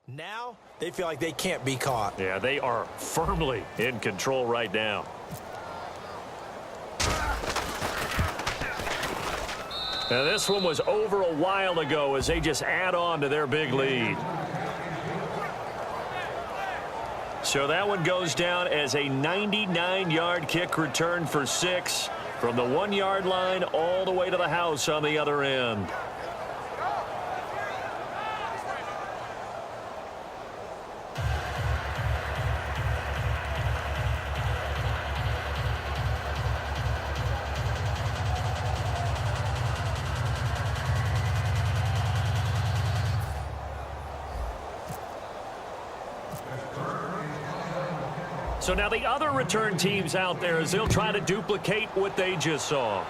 Now they feel like they can't be caught. Yeah, they are firmly in control right now. Now this one was over a while ago as they just add on to their big lead. So that one goes down as a 99-yard kick return for 6 from the 1-yard line all the way to the house on the other end. So now the other return teams out there as they'll try to duplicate what they just saw.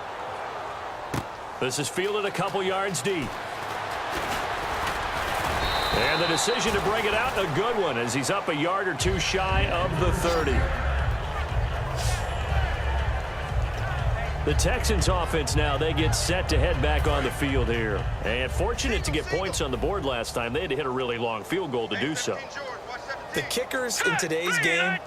This is fielded a couple yards deep. And the decision to bring it out, a good one, as he's up a yard or two shy of the 30. The Texans offense now, they get set to head back on the field here. And fortunate to get points on the board last time. They had to hit a really long field goal to do so. The kickers in today's game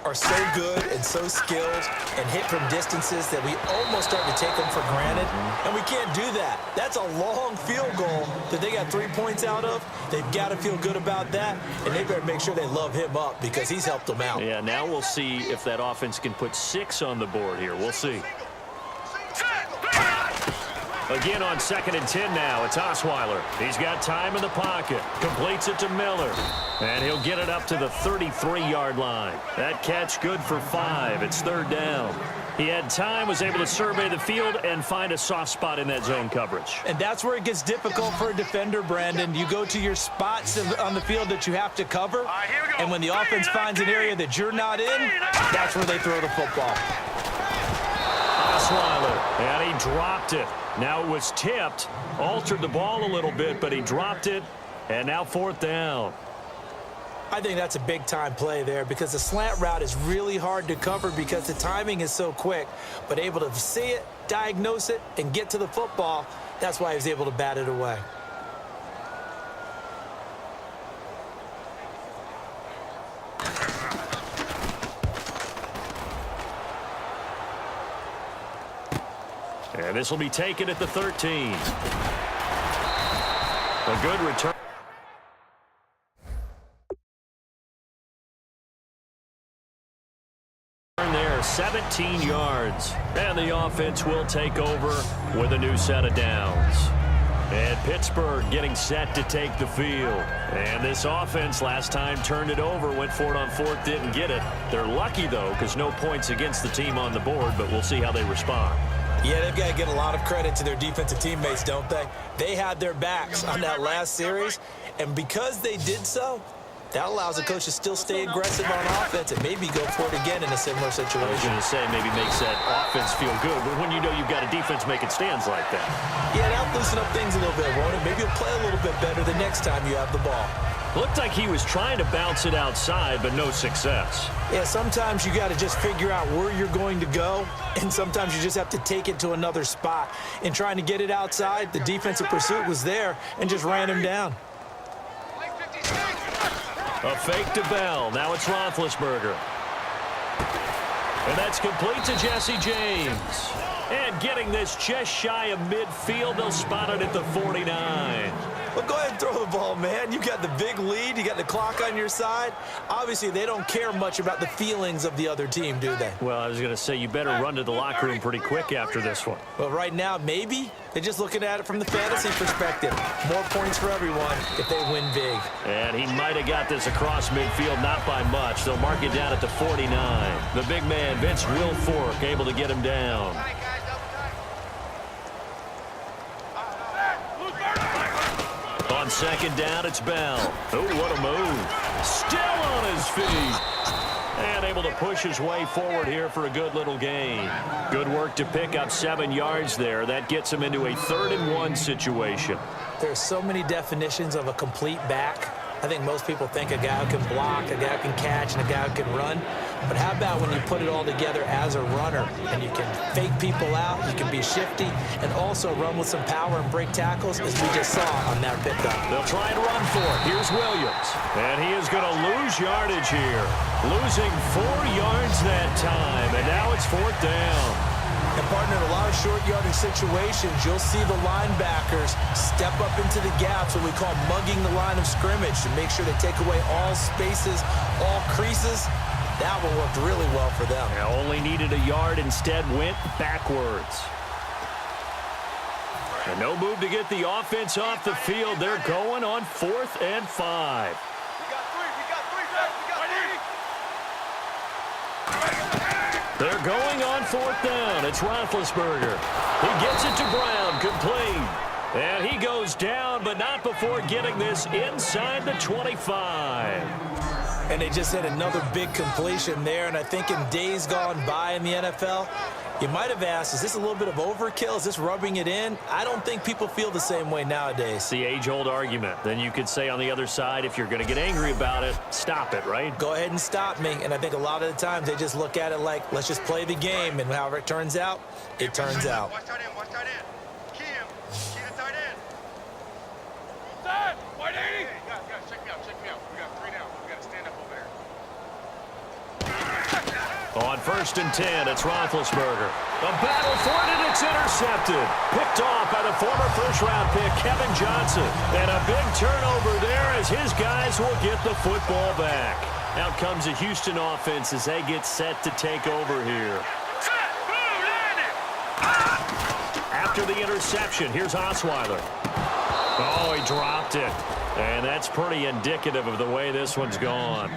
are so good and so skilled and hit from distances that we almost start to take them for granted, and we can't do that. That's a long field goal that they got 3 points out of. They've got to feel good about that, and they better make sure they love him up because he's helped them out. Yeah, now we'll see if that offense can put 6 on the board here. We'll see. Again on 2nd and 10 now. It's Osweiler. He's got time in the pocket. Completes it to Miller. And he'll get it up to the 33-yard line. That catch good for 5. It's 3rd down. He had time, was able to survey the field and find a soft spot in that zone coverage. And that's where it gets difficult for a defender, Brandon. You go to your spots on the field that you have to cover, and when the offense finds an area that you're not in, that's where they throw the football. Osweiler, and he dropped it. Now it was tipped, altered the ball a little bit, but he dropped it, and now 4th down. I think that's a big-time play there because the slant route is really hard to cover because the timing is so quick. But able to see it, diagnose it, and get to the football, that's why he was able to bat it away. And this will be taken at the 13. A good return. There, 17 yards. And the offense will take over with a new set of downs. And Pittsburgh getting set to take the field. And this offense last time turned it over, went for it on 4th, didn't get it. They're lucky, though, because no points against the team on the board, but we'll see how they respond. Yeah, they've got to get a lot of credit to their defensive teammates, don't they? They had their backs on that last series, and because they did so, that allows the coach to still stay aggressive on offense and maybe go for it again in a similar situation. I was going to say maybe makes that offense feel good, but when you know you've got a defense making stands like that. Yeah, that'll loosen up things a little bit, won't it? Maybe you'll play a little bit better the next time you have the ball. Looked like he was trying to bounce it outside, but no success. Yeah, sometimes you got to just figure out where you're going to go, and sometimes you just have to take it to another spot. In trying to get it outside, the defensive pursuit was there and just ran him down. A fake to Bell. Now it's Roethlisberger. And that's complete to Jesse James. And getting this just shy of midfield, they'll spot it at the 49. Well, go ahead and throw the ball, man. You got the big lead. You got the clock on your side. Obviously, they don't care much about the feelings of the other team, do they? Well, I was going to say, you better run to the locker room pretty quick after this one. Well, right now, maybe. They're just looking at it from the fantasy perspective. More points for everyone if they win big. And he might have got this across midfield, not by much. They'll mark it down at the 49. The big man, Vince Wilfork, able to get him down. On 2nd down, it's Bell. Oh, what a move. Still on his feet. And able to push his way forward here for a good little gain. Good work to pick up 7 yards there. That gets him into a 3rd and 1 situation. There's so many definitions of a complete back. I think most people think a guy who can block, a guy who can catch, and a guy who can run. But how about when you put it all together as a runner and you can fake people out, you can be shifty, and also run with some power and break tackles, as we just saw on that pickup. They'll try and run for it. Here's Williams. And he is going to lose yardage here. Losing 4 yards that time, and now it's 4th down. And, partner, in a lot of short yardage situations, you'll see the linebackers step up into the gaps, what we call mugging the line of scrimmage, to make sure they take away all spaces, all creases. That one worked really well for them. Yeah, only needed a yard, instead went backwards. And no move to get the offense off the field. They're going on 4th and 5. They're going on 4th down. It's Roethlisberger. He gets it to Brown, complete. And he goes down, but not before getting this inside the 25. And they just had another big completion there. And I think in days gone by in the NFL, you might have asked, is this a little bit of overkill? Is this rubbing it in? I don't think people feel the same way nowadays. It's the age-old argument. Then you could say on the other side, if you're going to get angry about it, stop it, right? Go ahead and stop me. And I think a lot of the times they just look at it like, let's just play the game. And however it turns out, it turns out. Watch tight end, watch tight end. Key him. Key the tight end. Side, 180. Guys, check me out, check me out. We got 3 down. We got to stand up over there. On 1st and 10, it's Roethlisberger. A battle for it, and it's intercepted. Picked off by the former first-round pick, Kevin Johnson. And a big turnover there as his guys will get the football back. Out comes the Houston offense as they get set to take over here. After the interception, here's Osweiler. Oh, he dropped it. And that's pretty indicative of the way this one's gone.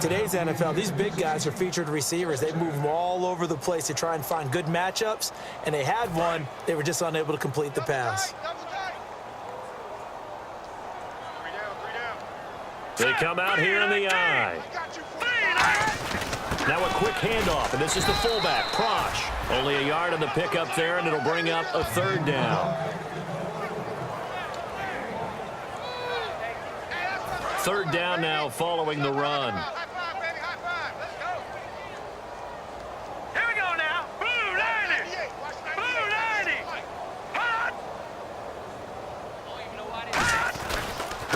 Today's NFL, these big guys are featured receivers. They move them all over the place to try and find good matchups, and they had one. They were just unable to complete the pass. They come out here in the eye. Now a quick handoff, and this is the fullback, Prosh. Only a yard on the pickup there, and it'll bring up a 3rd down. 3rd down now following the run.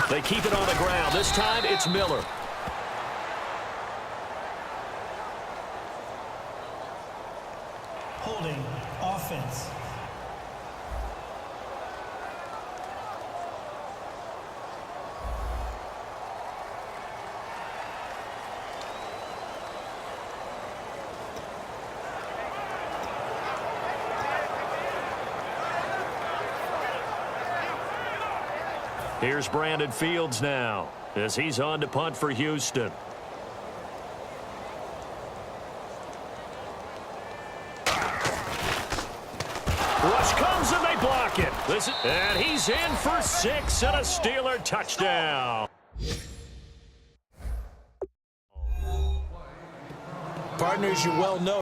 They keep it on the ground. This time, it's Miller. Holding offense. Here's Brandon Fields now as he's on to punt for Houston. Rush comes and they block it. And he's in for 6 and a Steeler touchdown. Partners, you well know.